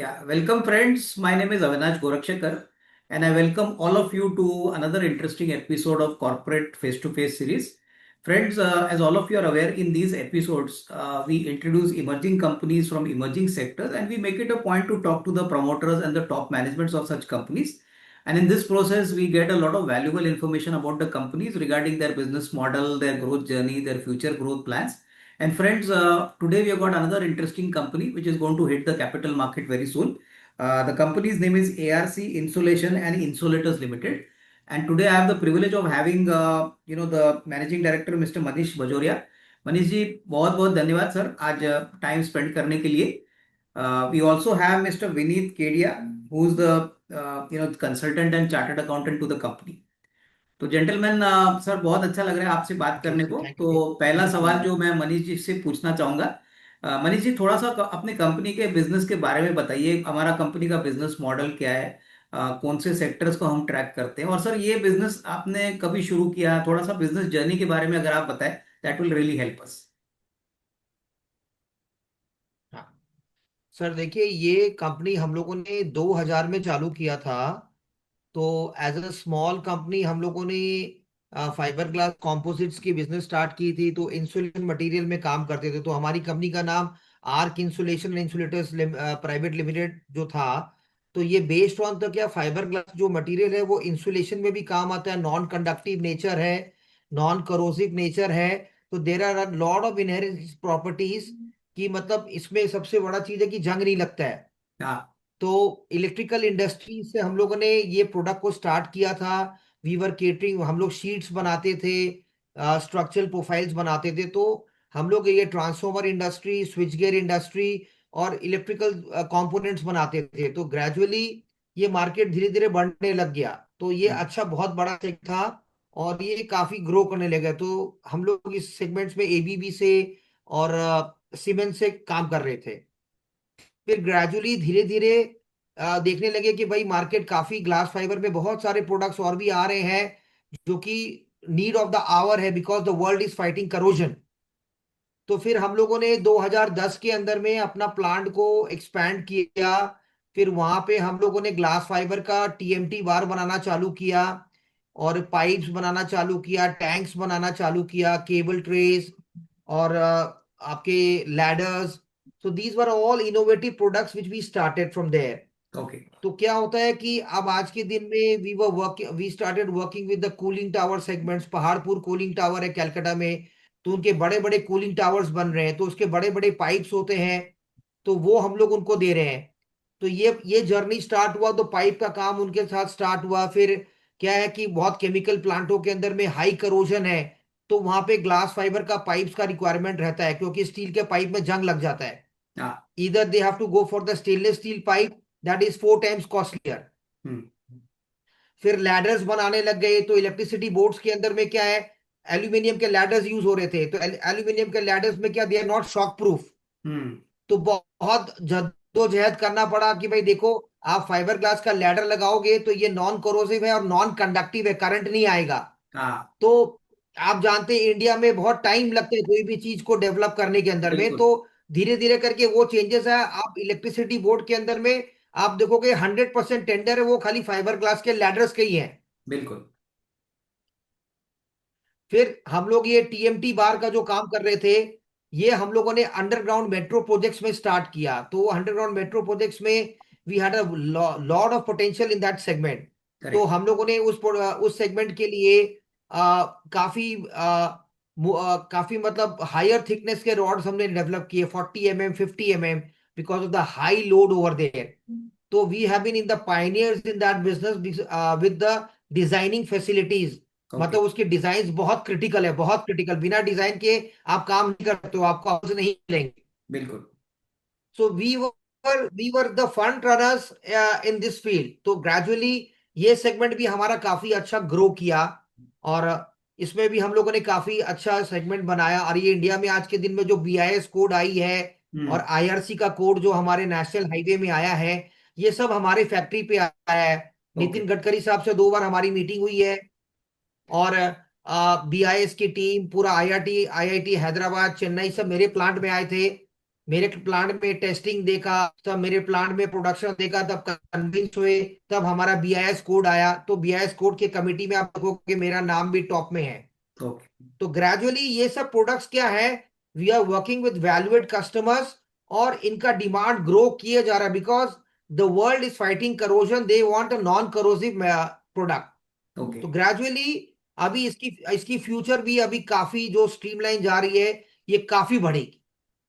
Yeah, welcome friends. My name is Avinash Gorakshakar and I welcome all of you to another interesting episode of Corporate Face-to-Face series. Friends, as all of you are aware, in these episodes, we introduce emerging companies from emerging sectors and we make it a point to talk to the promoters and the top managements of such companies. And in this process, we get a lot of valuable information about the companies regarding their business model, their growth journey, their future growth plans. And friends, today we have got another interesting company which is going to hit the capital market very soon. The company's name is ARC Insulation and Insulators Limited. And today I have the privilege of having, the managing director Mr. Manish Bajoria. Manish ji बहुत बहुत धन्यवाद sir आज time spend करने के लिए we also have mister Vineet Kedia who is the consultant and chartered accountant to the company. तो gentleman sir बहुत अच्छा लग रहा है आपसे बात थैंक यू करने सर, को. Thank you. तो पहला सवाल जो मैं मनीष जी से पूछना चाहूंगा, मनीष जी थोड़ा सा अपने कंपनी के बिजनेस के बारे में बताइए. हमारा कंपनी का बिजनेस मॉडल क्या है, कौन से सेक्टर्स को हम ट्रैक करते हैं, और सर ये बिजनेस आपने कभी शुरू किया, थोड़ा सा बिजनेस जर्नी के बारे में अगर आप बताएं that will really help us. हाँ सर, देखिए ये कंपनी हम लोगों ने 2000 में चालू किया था। तो एज अ स्मॉल कंपनी हम लोगों ने फाइबर ग्लास कॉम्पोजिट्स की बिजनेस स्टार्ट की थी। तो इंसुलेशन मटेरियल में काम करते थे। तो हमारी कंपनी का नाम arc insulation and insulators private limited जो था। तो ये बेस्ड ऑन तो क्या फाइबर ग्लास जो मटेरियल है वो इंसुलेशन में भी काम आता है, नॉन कंडक्टिव नेचर है, नॉन करोसिव नेचर है। तो there are lot of inherent properties की, मतलब इसमें सबसे बड़ा चीज है कि जंग नहीं लगता है। हाँ. तो इलेक्ट्रिकल इंडस्ट्री से हम लोगों ने ये प्रोडक्ट को स्टार्ट किया था। वीवर केटरिंग, हम लोग शीट्स बनाते थे, स्ट्रक्चरल प्रोफाइल्स बनाते थे। तो हम लोग ये transformer industry, switch gear industry और इलेक्ट्रिकल कंपोनेंट्स बनाते थे। तो ग्रेजुअली ये मार्केट धीरे धीरे बढ़ने लग गया। तो ये अच्छा बहुत बड़ा सेक्टर था और ये काफी ग्रो करने लगा। तो हम लोग इस सेगमेंट्स में एबीबी से और सीमेंस से काम कर रहे थे। फिर ग्रेजुअली धीरे धीरे देखने लगे कि भाई मार्केट काफी, ग्लास फाइबर में बहुत सारे प्रोडक्ट्स और भी आ रहे हैं जो कि नीड ऑफ द आवर है, because the world is fighting corrosion. तो फिर हम लोगों ने 2010 के अंदर में अपना प्लांट को एक्सपैंड किया। फिर वहां पे हम लोगों ने ग्लास फाइबर का टीएमटी बार बनाना चालू किया और पाइप्स बनाना चालू किया, टैंक्स बनाना चालू किया, केबल ट्रेस और आपके लैडर्स। तो these were all innovative products which we started from there. Okay. तो क्या होता है कि अब आज के दिन में we started working with the cooling tower segments. Paharpur cooling tower है कलकत्ता में। तो उनके बड़े बड़े कूलिंग टावर्स बन रहे हैं, तो उसके बड़े बड़े पाइप्स होते हैं। तो वो हम लोग उनको दे रहे हैं। तो ये जर्नी स्टार्ट हुआ, तो पाइप का काम उनके साथ स्टार्ट हुआ। फिर क्या है कि बहुत केमिकल प्लांटों के अंदर में हाई करोजन है। तो वहां पे ग्लास फाइबर का पाइप्स का रिक्वायरमेंट रहता है, क्योंकि स्टील के पाइप में जंग लग जाता है। हाँ. Either they have to go for the stainless steel pipe that is 4 times costlier. हम्म. फिर लैडर्स बनाने लग गए। तो इलेक्ट्रिसिटी बोर्ड्स के अंदर में क्या है, एल्यूमिनियम के लैडर्स यूज हो रहे थे। तो एल्यूमिनियम के लैडर्स में क्या, they are not shock proof. Hmm. तो बहुत जद्दोजहद करना पड़ा कि भाई देखो, आप फाइबर ग्लास का लैडर लगाओगे तो ये नॉन कोरोसिव है और नॉन कंडक्टिव है, करंट नहीं आएगा। हाँ. तो आप जानते हैं इंडिया में बहुत टाइम लगता है कोई भी चीज को डेवलप करने के अंदर में। बिल्कुल. तो धीरे धीरे करके वो चेंजेस है। आप इलेक्ट्रिसिटी बोर्ड के अंदर में आप देखोगे 100% टेंडर है वो खाली फाइबर ग्लास के लैडर्स के ही हैं। बिल्कुल. फिर हम लोग ये टीएमटी बार का जो काम कर रहे थे, ये हम लोगों ने अंडरग्राउंड मेट्रो प्रोजेक्ट्स में स्टार्ट किया। तो अंडरग्राउंड मेट्रो प्रोजेक्ट्स में we had a lot of potential in that segment. तो करेक्ट. हम लोगों ने उस सेगमेंट के लिए काफी काफी मतलब हायर थिकनेस के रॉड्स हमने डेवलप किए, 40 mm 50 mm, because of the high load over there. तो we have been in the pioneers in that business with the designing facilities. Okay. मतलब उसके डिजाइन बहुत क्रिटिकल है, बहुत क्रिटिकल। बिना डिजाइन के आप काम नहीं करते हो, आपको आवाज नहीं मिलेंगे। बिल्कुल. So we were the front runners in this field. तो ग्रेजुअली ये सेगमेंट भी हमारा काफी अच्छा ग्रो किया और इसमें भी हम लोगों ने काफी अच्छा सेगमेंट बनाया। और ये इंडिया में आज के दिन में जो बीआईएस कोड आई है और हम्म. आईआरसी का कोड जो हमारे नेशनल हाईवे में आया है, ये सब हमारे फैक्ट्री पे आया है। ओके. नितिन गडकरी साहब से 2 बार हमारी मीटिंग हुई है और बीआईएस की टीम, पूरा आईआईटी आईआईटी हैदराबाद, चेन्नई, सब मेरे प्लांट में आए थे। मेरे प्लांट में टेस्टिंग देखा, तब मेरे प्लांट में प्रोडक्शन देखा, तब कन्विंस हुए, तब हमारा बीआईएस कोड आया। तो बीआईएस कोड के कमिटी में आप देखोगे मेरा नाम भी टॉप में है। ओके। तो ग्रेजुअली ये सब प्रोडक्ट्स क्या है, we are working with valued customers, और इनका डिमांड ग्रो किए जा रहा है because the world is fighting corrosion, they want a non corrosive product. Okay. तो ग्रेजुअली अभी इसकी इसकी फ्यूचर भी अभी काफी जो स्ट्रीमलाइन जा रही है, ये काफी बढ़ेगी।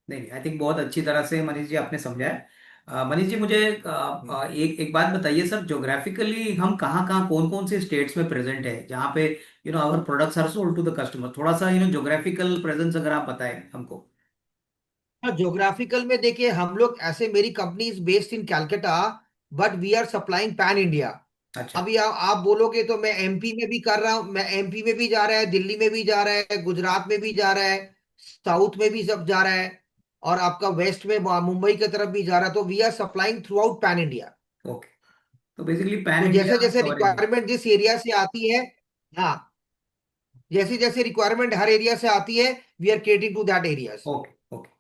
नहीं, आई थिंक बहुत अच्छी तरह से मनीष जी आपने समझाया। मनीष जी, मुझे एक एक बात बताइए सर, ज्योग्राफिकली हम कहाँ कहाँ कौन कौन से स्टेट्स में प्रेजेंट है जहाँ पे our products are sold to the customer? थोड़ा सा ज्योग्राफिकल प्रेजेंस अगर आप बताएं हमको। हाँ, ज्योग्राफिकल में देखिए हम लोग ऐसे, मेरी company is based in Calcutta, but we are supplying pan India. अच्छा। अभी आप बोलोगे तो मैं एमपी में भी कर रहा हूँ, मैं एमपी में भी जा रहा है, दिल्ली में भी जा रहा है, गुजरात में भी जा रहा है, साउथ में भी सब जा रहा है, और आपका वेस्ट में मुंबई की तरफ भी जा रहा है। तो we are supplying throughout pan India. Okay. तो बेसिकली पैन तो इंडिया जैसे जैसे कवरेज है। रिक्वायरमेंट जिस एरिया से आती है, हाँ, जैसे जैसे रिक्वायरमेंट हर एरिया से आती है, we are catering to that areas. Okay. Okay.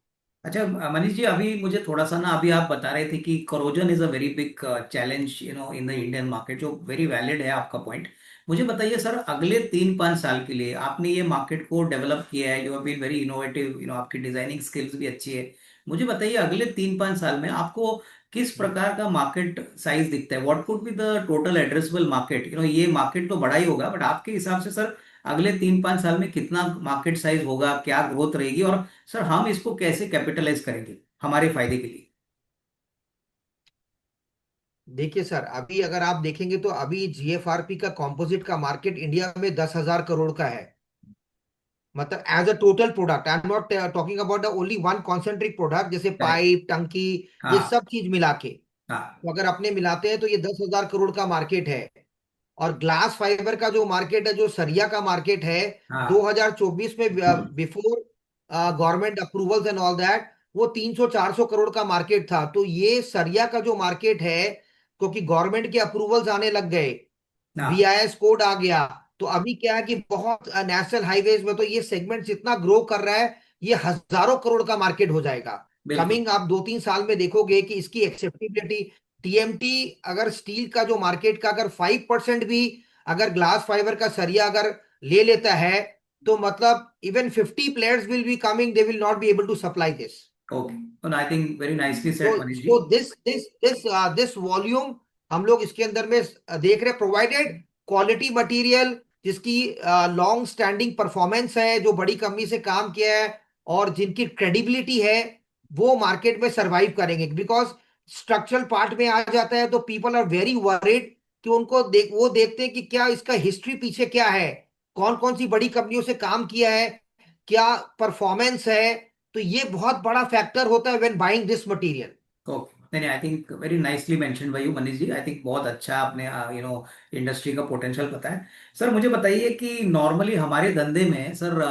अच्छा, मनीष जी, अभी मुझे थोड़ा सा ना, अभी आप बता रहे थे कि corrosion is a very big challenge in the Indian market, जो वेरी वैलिड है आपका पॉइंट। मुझे बताइए सर, अगले 3-5 साल के लिए आपने ये मार्केट को डेवलप किया है, you have been very innovative, आपकी डिजाइनिंग स्किल्स भी अच्छी है। मुझे बताइए, अगले 3-5 साल में आपको किस प्रकार का मार्केट साइज दिखता है? What could be the total addressable market? ये मार्केट तो बड़ा ही होगा, बट आपके हिसाब से सर अगले 3-5 साल में कितना मार्केट साइज होगा, क्या ग्रोथ रहेगी, और सर हम इसको कैसे कैपिटलाइज करेंगे हमारे फायदे के लिए? देखिए सर, अभी अगर आप देखेंगे तो अभी जीएफआरपी का कंपोजिट का मार्केट इंडिया में 10,000 करोड़ का है। मतलब as a total product, I am not talking about the only one concentric product, जैसे करेक्ट। पाइप, टंकी, ये हाँ। सब चीज मिला के। हाँ। तो अगर अपने मिलाते हैं तो ये 10,000 करोड़ का मार्केट है। और ग्लास फाइबर का जो मार्केट है, जो सरिया का मार्केट है, हाँ। 2024 में before government approvals and all that, वो 300-400 करोड़ का मार्केट था। तो ये सरिया का जो मार्केट है, क्योंकि गवर्नमेंट के अप्रूवल्स आने लग गए, हाँ। बीआईएस कोड आ गया, तो अभी क्या है कि बहुत नेशनल हाईवेज में तो ये सेगमेंट जितना ग्रो कर रहा है, ये हजारों करोड़ का मार्केट हो जाएगा। बिल्कुल। कमिंग आप 2-3 साल में देखोगे कि इसकी एक्सेप्टेबिलिटी, टीएमटी, अगर स्टील का जो मार्केट का अगर 5% भी अगर ग्लास फाइबर का सरिया अगर ले लेता है, तो मतलब even 50 players will be coming, they will not be able to supply this. Okay, I think very nicely said तो Manish ji. So this volume हम लोग इसके अंदर में देख रहे, प्रोवाइडेड क्वालिटी मटेरियल, जिसकी लॉन्ग स्टैंडिंग परफॉर्मेंस है, जो बड़ी कंपनी से काम किया है, और जिनकी क्रेडिबिलिटी है, वो मार्केट में सरवाइव करेंगे। बिकॉज स्ट्रक्चरल पार्ट में आ जाता है तो पीपल आर वेरी वरीड, कि उनको वो देखते हैं कि क्या इसका हिस्ट्री पीछे क्या है, कौन कौन सी बड़ी कंपनियों से काम किया है, क्या परफॉर्मेंस है। तो ये बहुत बड़ा फैक्टर होता है when buying this material. Okay. नहीं, I think very nicely mention by you Manish ji. I think बहुत अच्छा आपने इंडस्ट्री का पोटेंशियल बताया। सर मुझे बताइए कि नॉर्मली हमारे धंधे में sir,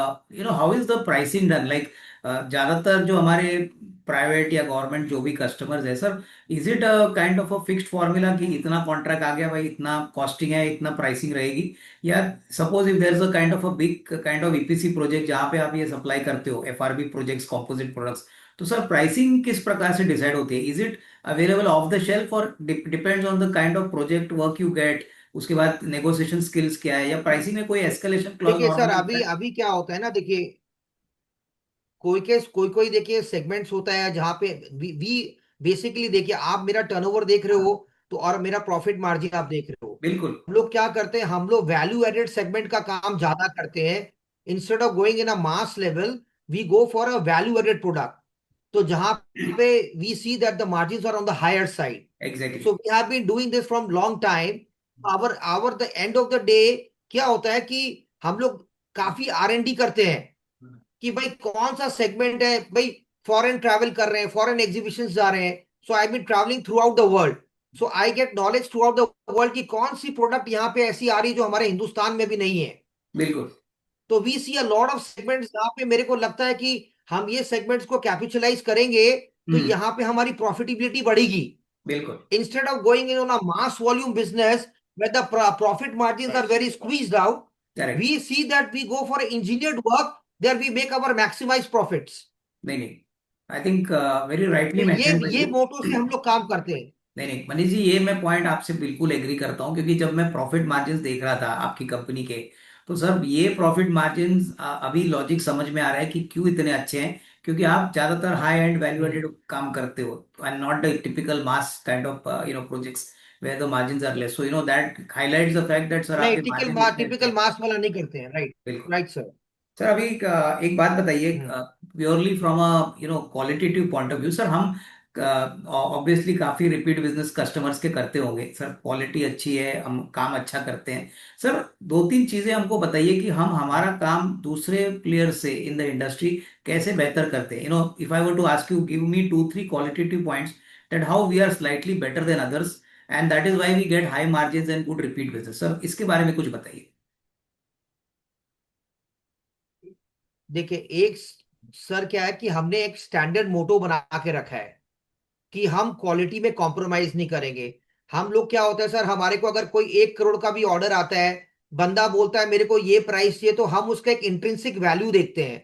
how is the pricing done, like ज्यादातर जो हमारे प्राइवेट या गवर्नमेंट जो भी कस्टमर्स है sir, is it a kind of a fixed formula कि इतना कॉन्ट्रैक्ट आ गया भाई, इतना कॉस्टिंग है, इतना प्राइसिंग रहेगी? या suppose if there is a kind of a big kind of EPC project जहाँ पे आप ये सप्लाई करते हो, एफआरबी प्रोजेक्ट्स, कॉम्पोजिट प्रोडक्ट्स, तो सर प्राइसिंग किस प्रकार से डिसाइड होती है? Is it available off the shelf, और depends on the kind of project work you get? उसके बाद नेगोशिएशन स्किल्स क्या है, या प्राइसिंग में कोई एस्केलेशन क्लॉज देखिए सर, नॉर्मली होता अभी है? अभी क्या होता है ना, देखिए, कोई कोई देखिए सेगमेंट्स होता है जहां पे वी बेसिकली, देखिए आप मेरा टर्नओवर देख रहे हो, तो और मेरा प्रॉफिट मार्जिन आप देख रहे हो। बिल्कुल। हम लोग क्या करते हैं, हम लोग वैल्यू एडेड सेगमेंट का काम ज्यादा करते हैं। Instead of going in a mass level, we go for a value added product. तो जहां पे we see that the margins are on the higher side. Exactly. So we have been doing this from long time. Our our the end of the day क्या होता है कि हम लोग काफी R&D करते हैं, कि भाई कौन सा सेगमेंट है, भाई फॉरेन ट्रैवल कर रहे हैं, फॉरेन एग्जीबिशंस जा रहे हैं, so I been travelling throughout the world, so I get knowledge throughout the world, की कौन सी प्रोडक्ट यहाँ पे ऐसी आ रही है जो हमारे हिंदुस्तान में भी नहीं है। बिल्कुल। तो we see a lot of segments जहाँ पे मेरे को लगता है कि हम ये सेगमेंट्स को कैपिटलाइज करेंगे, तो हम्म। यहाँ पे हमारी प्रॉफिटेबिलिटी बढ़ेगी। बिल्कुल। Instead of going in on a mass volume business where the profit margins are very squeezed out, correct. we see that we go for engineered work, there we make our maximized profits. नहीं, नहीं, I think very तो rightly mentioned bye ये you. मोटो से हम लोग काम करते हैं। नहीं नहीं मनीष जी, ये मैं पॉइंट आपसे बिल्कुल एग्री करता हूँ, क्योंकि जब मैं प्रॉफिट मार्जिन्स देख रहा था आपकी कंपनी के, तो सर ये प्रॉफिट मार्जिन्स अभी लॉजिक समझ में आ रहा है कि क्यों इतने अच्छे हैं। क्योंकि आप ज्यादातर high end value hmm. Added काम करते हो and not the typical mass kind of projects where the margins are less, so that highlights the fact that sir नहीं, आपके मार्जिन इतने अच्छे टिपिकल हैं। मास वाला नहीं करते हैं, राइट। बिल्कुल। Right sir. सर अभी एक बात बताइए, hmm. Purely from a qualitative point of view, sir हम ऑब्वियसली काफी रिपीट बिजनेस कस्टमर्स के करते होंगे सर, क्वालिटी अच्छी है, हम काम अच्छा करते हैं। सर दो तीन चीजें हमको बताइए कि हम हमारा काम दूसरे प्लेयर से इन द इंडस्ट्री कैसे बेहतर करते हैं। If I were to ask you, give me two three qualitative points that how we are slightly better than others and that is why we get high margins and good repeat business. Sir इसके बारे में कुछ बताइए। देखिए, एक sir क्या है कि हमने एक स्टैंडर्ड मोटो बना के रखा है कि हम क्वालिटी में कॉम्प्रोमाइज नहीं करेंगे। हम लोग क्या होता है सर, हमारे को अगर कोई 1 करोड़ का भी ऑर्डर आता है, बंदा बोलता है मेरे को ये प्राइस चाहिए, तो हम उसका एक इंट्रिंसिक वैल्यू देखते हैं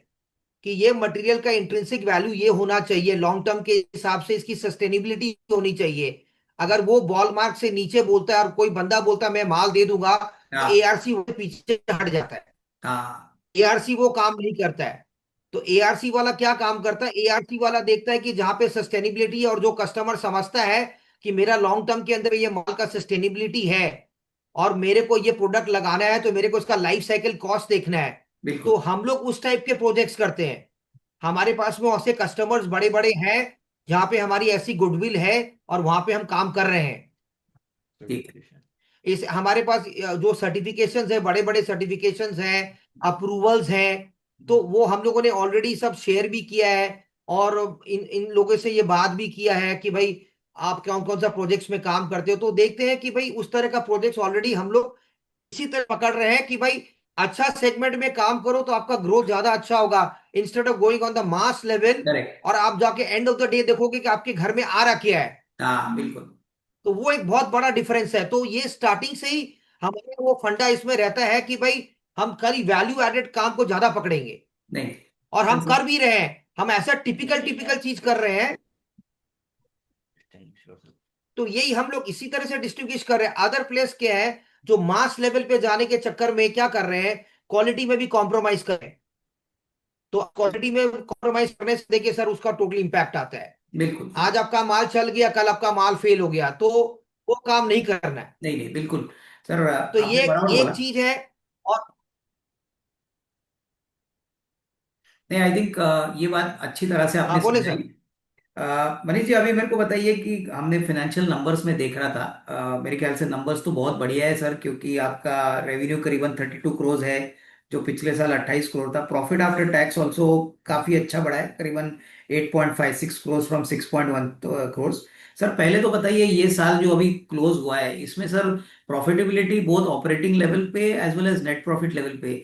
कि ये मटेरियल का इंट्रिंसिक वैल्यू ये होना चाहिए, लॉन्ग टर्म के हिसाब से इसकी सस्टेनेबिलिटी होनी चाहिए। अगर वो बॉल मार्क से नीचे बोलता है और कोई बंदा बोलता है मैं माल दे दूंगा, तो हाँ एआरसी पीछे हट जाता है। हाँ। एआरसी वो काम नहीं करता है। तो एआरसी वाला क्या काम करता है, एआरसी वाला देखता है कि जहां पे सस्टेनेबिलिटी है और जो कस्टमर समझता है कि मेरा लॉन्ग टर्म के अंदर ये माल का सस्टेनेबिलिटी है और मेरे को ये प्रोडक्ट लगाना है, तो मेरे को इसका लाइफ साइकिल कॉस्ट देखना है। तो बिल्कुल। हम लोग उस टाइप के प्रोजेक्ट्स करते हैं। हमारे पास में ऐसे कस्टमर्स बड़े बड़े हैं जहां पे हमारी ऐसी गुडविल है और वहां पे हम काम कर रहे हैं। ठीक है। इस हमारे पास जो सर्टिफिकेशंस है, बड़े बड़े सर्टिफिकेशंस हैं, अप्रूवल्स हैं, तो वो हम लोगों ने ऑलरेडी सब शेयर भी किया है। और इन इन लोगों से ये बात भी किया है कि भाई आप कौन कौन सा प्रोजेक्ट्स में काम करते हो, तो देखते हैं कि भाई उस तरह का प्रोजेक्ट्स ऑलरेडी हम लोग इसी तरह पकड़ रहे हैं कि भाई अच्छा सेगमेंट में काम करो तो आपका ग्रोथ ज्यादा अच्छा होगा, instead of going on the mass level. Correct. और आप जाके एंड ऑफ द डे देखोगे कि आपके घर में आ रहा क्या है। हाँ बिल्कुल। तो वो एक बहुत बड़ा डिफरेंस है। तो ये स्टार्टिंग से ही हमारा वो फंडा इसमें रहता है कि भाई हम कल वैल्यू एडेड काम को ज्यादा पकड़ेंगे। नहीं और हम सर। कर भी रहे हैं, हम ऐसा टिपिकल टिपिकल चीज कर रहे हैं। तो यही हम लोग इसी तरह से डिस्टिंग्विश कर रहे हैं। अदर प्लेस क्या है, जो मास लेवल पे जाने के चक्कर में क्या कर रहे हैं, क्वालिटी में भी कॉम्प्रोमाइज कर रहे हैं। तो क्वालिटी में कॉम्प्रोमाइज करने से देखिए सर उसका टोटल इंपैक्ट आता है। बिल्कुल आज बिल्कुल। आपका माल चल गया, कल आपका माल फेल हो गया, तो वो काम नहीं करना है। नहीं नहीं बिल्कुल। सर तो आपने ये बराबर बोला। एक चीज है। और नहीं आई थिंक ये बात अच्छी तरह से हाँ, आपने बोले समझाई। सर। मनीष जी अभी मेरे को बताइए कि हमने फाइनेंशियल नंबर्स में देख रहा था, मेरे ख्याल से नंबर्स तो बहुत बढ़िया है सर, क्योंकि आपका रेवेन्यू करीबन 32 करोड़ है, जो पिछले साल 28 करोड़ था। प्रॉफिट आफ्टर टैक्स ऑल्सो काफी अच्छा बढ़ा है, करीबन 8.56 करोड़ फ्रॉम 6.1 करोड़। सर पहले तो बताइए, ये साल जो अभी क्लोज हुआ है इसमें sir profitability both operating level पे as well as net profit level पे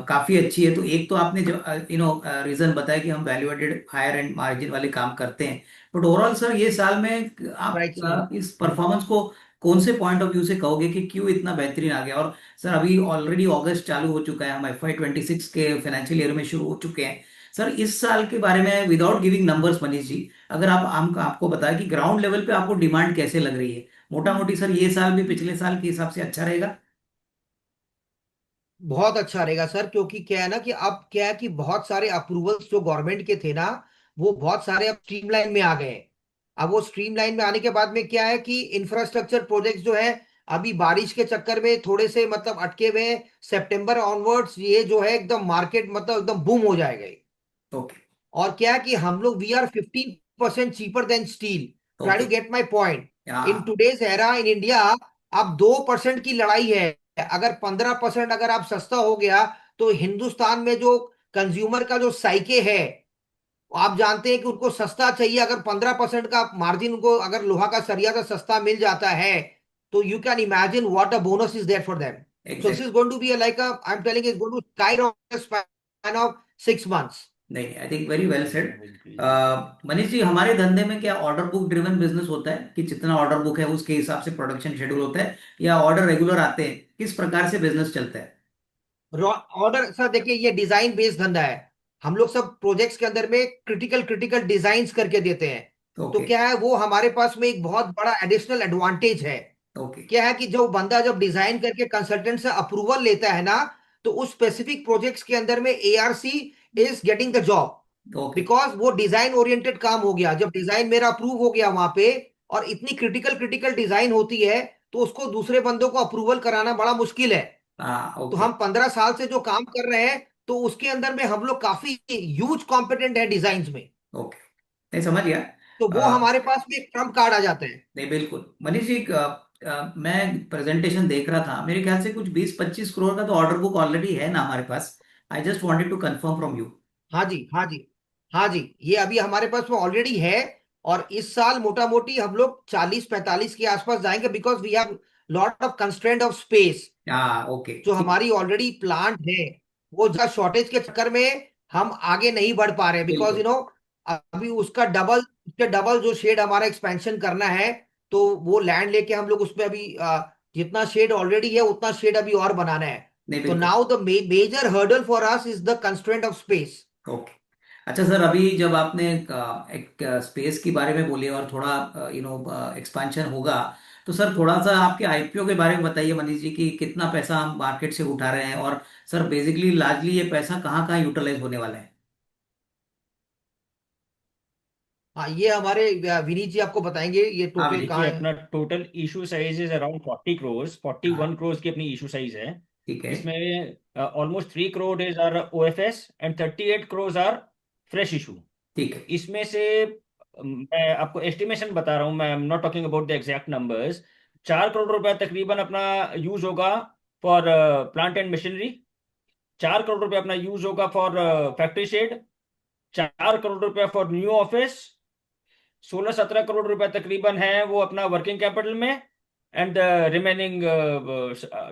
काफी अच्छी है। तो एक तो आपने जो रीजन बताया कि हम value added higher and margin वाले काम करते हैं, बट ओवरऑल सर ये साल में आप राइट सर। इस परफॉर्मेंस को कौन से पॉइंट ऑफ व्यू से कहोगे कि क्यों इतना बेहतरीन आ गया। और सर अभी ऑलरेडी अगस्त चालू हो चुका है, हम FY 26 के फाइनेंशियल ईयर में शुरू हो चुके हैं। सर इस साल के बारे में without giving numbers Manish ji, अगर आप आपको बताया कि ग्राउंड लेवल पे आपको डिमांड कैसे लग रही है, मोटा मोटी सर ये साल भी पिछले साल के हिसाब से अच्छा रहेगा। बहुत अच्छा रहेगा सर, क्योंकि क्या है ना कि अब क्या है कि बहुत सारे अप्रूवल्स जो गवर्नमेंट के थे ना, वो बहुत सारे अब स्ट्रीमलाइन में आ गए हैं। अब वो स्ट्रीमलाइन में आने के बाद में क्या है कि इंफ्रास्ट्रक्चर प्रोजेक्ट्स जो है, अभी बारिश के चक्कर में थोड़े से मतलब अटके हुए हैं। सितंबर ऑनवर्ड्स ये जो है एकदम मार्केट मतलब एकदम बूम हो जाएगा ये। ओके। और क्या है कि हम लोग we are 15% cheaper than steel. Try to okay. Get my point. In हाँ टूडेज एरा इन इंडिया अब 2% की लड़ाई है। अगर 15% अगर आप सस्ता हो गया, तो हिंदुस्तान में जो कंज्यूमर का जो साइके है, आप जानते हैं कि उनको सस्ता चाहिए। अगर 15% का मार्जिन उनको अगर लोहा का सरिया का सस्ता मिल जाता है, तो you can imagine what a bonus is there for them. So this is exact. Going to be like I am telling is going to sky rocket span of 6 months. नहीं I think very well said. Manish ji हमारे धंधे में क्या order book driven business होता है कि जितना order book है उसके हिसाब से प्रोडक्शन शेड्यूल होता है, या ऑर्डर रेगुलर आते हैं, किस प्रकार से बिजनेस चलता है। ऑर्डर सर देखिए, ये डिजाइन बेस्ड धंधा है। हम लोग सब प्रोजेक्ट्स के अंदर में क्रिटिकल क्रिटिकल डिजाइन्स करके देते हैं। तो ओके। क्या है, वो हमारे पास में एक बहुत बड़ा एडिशनल एडवांटेज है। ओके। क्या है कि जो बंदा जब डिजाइन करके कंसल्टेंट से अप्रूवल लेता है ना, तो उस स्पेसिफिक प्रोजेक्ट्स के अंदर में ARC is getting the job. Okay. Because वो डिजाइन ओरिएंटेड काम हो गया, जब डिजाइन मेरा अप्रूव हो गया वहां पे, और इतनी क्रिटिकल क्रिटिकल डिजाइन होती है, तो उसको दूसरे बंदों को अप्रूवल कराना बड़ा मुश्किल है। हाँ। तो ओके। हम 15 साल से जो काम कर रहे हैं, तो उसके अंदर में हम लोग काफी ह्यूज कॉम्पिटेंट है डिजाइन में। ओके। नहीं, समझ गया। तो वो हमारे पास में एक ट्रम्प कार्ड आ जाता है। नहीं, बिल्कुल मनीष जी, मैं प्रेजेंटेशन देख रहा था, मेरे ख्याल से कुछ 20-25 करोड़ का तो ऑर्डर बुक ऑलरेडी है ना हमारे पास। I just wanted to confirm from you. हाँ जी, हाँ जी, हाँ जी, ये अभी हमारे पास में ऑलरेडी है। और इस साल मोटा मोटी हम लोग 40-45 के आसपास जाएंगे, because we have lot of constraint of space. हाँ, ओके, जो ठीक। हमारी ऑलरेडी प्लांट है, वो जस्ट शॉर्टेज के चक्कर में हम आगे नहीं बढ़ पा रहे हैं, बिकॉज बिल्कुल। अभी उसके डबल जो शेड हमारा एक्सपेंशन करना है। तो वो लैंड लेके हम लोग उसमें अभी जितना शेड ऑलरेडी है उतना शेड अभी और बनाना है। नहीं, तो बिल्कुल। Now the major hurdle for us is the constraint of space. Okay. अच्छा सर, अभी जब आपने एक स्पेस के बारे में बोले और थोड़ा एक्सपांशन होगा, तो सर थोड़ा सा आपके आईपीओ के बारे में बताइए मनीष जी, कि कितना पैसा हम मार्केट से उठा रहे हैं, और सर बेसिकली लार्जली ये पैसा कहाँ कहाँ यूटिलाइज होने वाला है। हाँ, ये हमारे विनीत जी आपको बताएंगे ये हाँ टोटल विनीत। कहाँ देखिए, है। अपना total issue size is around 40 crore, forty हाँ। वन करोड़ की अपनी इशू साइज है। ठीक है। इसमें almost 3 crore is are OFS and 38 crore are fresh issue. ठीक है। इसमें से मैं आपको एस्टिमेशन बता रहा हूँ, मैं M not talking about the exact numbers. 4 crore रुपया तकरीबन अपना यूज होगा for plant and machinery. 4 crore रुपया अपना यूज होगा फॉर फैक्ट्री शेड। 4 करोड़ रुपया फॉर न्यू ऑफिस। 16-17 करोड़ रुपया तकरीबन है वो अपना वर्किंग कैपिटल में। एंड रिमेनिंग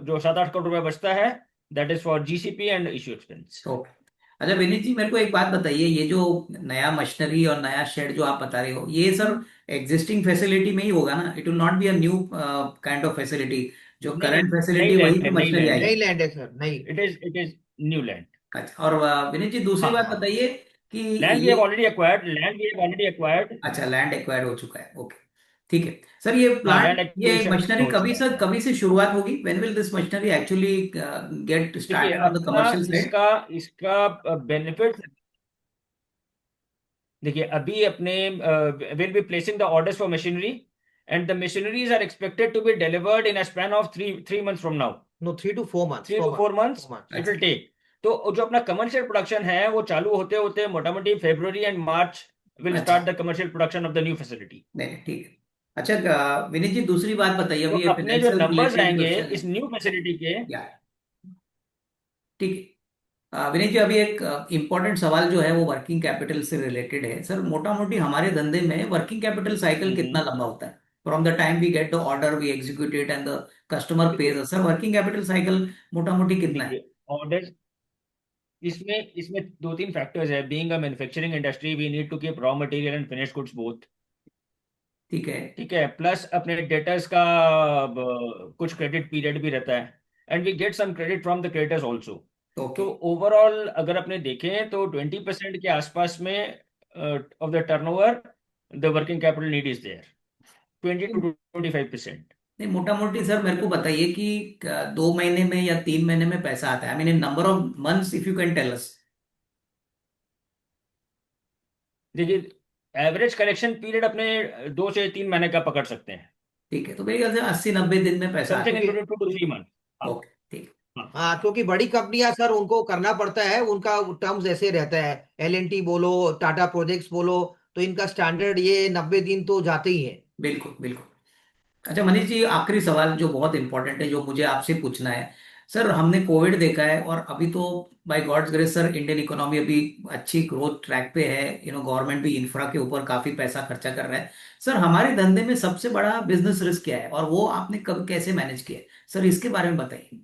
जो 7-8 करोड़ रुपया बचता है, that is for GCP and issue expense. Okay. अच्छा विनीत जी, मेरे को एक बात बताइए, ये जो नया मशीनरी और नया शेड जो आप बता रहे हो, ये सर एग्जिस्टिंग फैसिलिटी में ही होगा ना? It will not be a new kind of facility? जो नहीं नहीं, करंट नई फैसिलिटी वही लैंड पे है, नई मशीनरी लैंड है। नई आएगी? लैंड है सर, नई। It is new land. अच्छा। और विनीत जी, दूसरी बात हाँ, बताइए कि लैंड वी ये। Have already acquired, land we have already acquired. अच्छा, लैंड एक्वायर हो चुका है, ओके। ठीक है सर, ये हाँ, लैंड प्लांट, ये एक्विजिशन मशीनरी हो कभी चुका है सर, हमारा। कभी से शुरुआत होगी? When will this machinery actually get देखिए, स्टार्टेड ऑन द अपना कमर्शियल साइड? इसका इसका बेनिफिट, देखिए अभी अपने will be placing the orders for machinery and the machineries are expected to be delivered in a span of three months from now. No, 3 to 4 months, three four two four months months 4 months। It अच्छा। Will take. तो जो अपना commercial production है वो चालू होते होते मोटा मोटी फरवरी एंड मार्च विल अच्छा। Start the commercial production of the new facility. नहीं नहीं, ठीक है। अच्छा, विनीत जी, दूसरी बात बताइए, तो अभी ये अपने जो फाइनेंशियल नंबर्स रिलेटेड आएंगे क्वेश्चन है। इस न्यू फैसिलिटी के। या, ठीक है। विनीत जी, अभी एक इम्पोर्टेंट सवाल जो है वो वर्किंग कैपिटल से रिलेटेड है सर। मोटा मोटी हमारे धंधे में वर्किंग कैपिटल साइकिल कितना लंबा होता है? From the time we get the order, we execute it and the customer pays, देखिए सर वर्किंग कैपिटल साइकिल मोटा मोटी कितना है? देखिए ऑर्डर, इसमें इसमें दो तीन फैक्टर्स है। Being a manufacturing industry we need to keep raw material and finish goods both. ठीक है। ठीक है, प्लस अपने डेटर्स का कुछ क्रेडिट पीरियड भी रहता है and we get some credit from the creditors also. Okay. तो ओवरऑल अगर अपने देखें तो 20% के आसपास में of the turnover the working capital need is there, 20 to 25%। नहीं, मोटा मोटी सर मेरे को बताइए कि 2 महीने में या 3 महीने में पैसा आता है? I mean in number of months, if you can tell us. देखिए, एवरेज कलेक्शन पीरियड अपने 2 से 3 महीने का पकड़ सकते हैं, ठीक है, तो मेरे ख्याल से 80-90 दिन में पैसा समथिंग आता इन क्योंकि बिटवीन 2 to 3 मंथ। है। हाँ। ओके, ठीक। हाँ। हाँ, क्योंकि बड़ी कंपनियां सर उनको करना पड़ता है, उनका टर्म्स ऐसे रहता है। L&T बोलो, टाटा प्रोजेक्ट्स बोलो, तो इनका स्टैंडर्ड ये 90 दिन तो जाते ही है। बिल्कुल, बिल्कुल। अच्छा मनीष जी, आखिरी सवाल जो बहुत इंपॉर्टेंट है, जो मुझे आपसे पूछना है। सर हमने कोविड देखा है, और अभी तो by God's grace sir, Indian economy अभी अच्छी ग्रोथ ट्रैक पे है। गवर्नमेंट भी इंफ्रा के ऊपर काफी पैसा खर्चा कर रहा है। सर हमारे धंधे में सबसे बड़ा बिजनेस रिस्क क्या है, और वो आपने कब कैसे मैनेज किया है? सर इसके बारे में बताइए।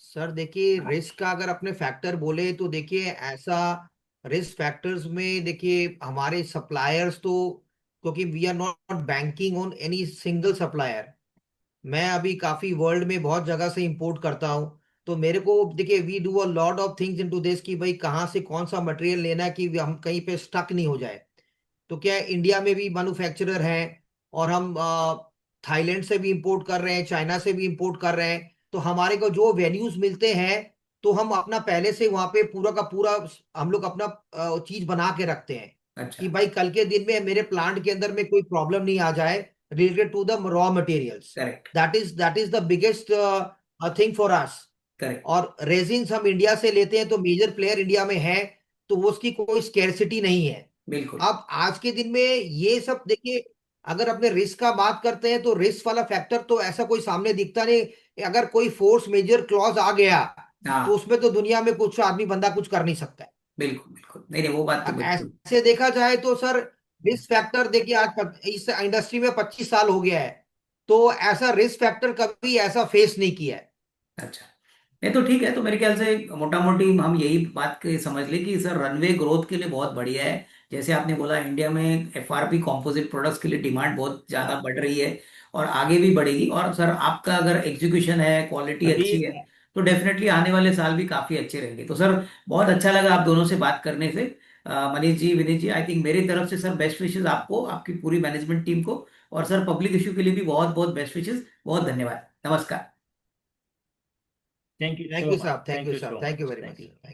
सर देखिए, रिस्क का अगर अपने फैक्टर बोले तो देखिए ऐसा, रिस्क फैक्टर्स में देखिए हमारे सप्लायर्स तो, क्योंकि we are not banking on any single supplier. मैं अभी काफी वर्ल्ड में बहुत जगह से इंपोर्ट करता हूँ। तो मेरे को देखिए, we do a lot of things into this कि भाई कहाँ से कौन सा मटेरियल लेना है कि हम कहीं पे स्टक नहीं हो जाए। तो क्या है, इंडिया में भी मैन्युफैक्चरर हैं, और हम थाईलैंड से भी इंपोर्ट कर रहे हैं, चाइना से भी इंपोर्ट कर रहे हैं। तो हमारे को जो वेन्यूज मिलते हैं, तो हम अपना पहले से वहां पे पूरा का पूरा हम लोग अपना चीज बना के रखते हैं अच्छा। कि भाई कल के दिन में मेरे प्लांट के अंदर में कोई प्रॉब्लम नहीं आ जाए related to the raw materials. Correct. That is the biggest thing for us. Correct. और रेजिन्स हम इंडिया से लेते हैं, तो मेजर प्लेयर इंडिया में है, तो वो उसकी कोई स्केर्सिटी नहीं है। बिल्कुल। अब आज के दिन में ये सब देखिए, अगर अपने रिस्क का बात करते हैं तो रिस्क वाला फैक्टर तो ऐसा कोई सामने दिखता नहीं। अगर कोई फोर्स मेजर क्लॉज आ गया, तो हाँ। उसमें तो दुनिया में कुछ आदमी बंदा कुछ कर नहीं सकता है। बिल्कुल बिल्कुल, नहीं नहीं, वो बात तो अब बिल्कुल। ऐसे देखा जाए तो सर, रिस्क फैक्टर देखिए, आज इस इंडस्ट्री में 25 साल हो गया है, तो ऐसा रिस्क फैक्टर कभी ऐसा फेस नहीं किया है। अच्छा, नहीं तो ठीक है। तो मेरे ख्याल से मोटा मोटी हम यही बात के समझ ले कि सर रनवे ग्रोथ के लिए बहुत बढ़िया है। जैसे आपने बोला, इंडिया में एफआरपी कंपोजिट प्रोडक्ट्स के लिए डिमांड बहुत ज़्यादा हाँ। बढ़ रही है और आगे भी बढ़ेगी। और सर आपका अगर एग्जीक्यूशन है, क्वालिटी अभी अच्छी है, तो डेफिनेटली आने वाले साल भी काफ़ी अच्छे रहेंगे। तो सर बहुत अच्छा लगा आप दोनों से बात करने से। मनीष जी, विनीत जी, आई थिंक मेरी तरफ से सर बेस्ट विशेष आपको, आपकी पूरी मैनेजमेंट टीम को, और सर पब्लिक इशू के लिए भी बहुत बहुत बेस्ट विशेष। बहुत धन्यवाद, नमस्कार। Thank you thank so you much, साहब, थैंक थैंक यू यू साहब, so thank you much, very thank much you. Sir.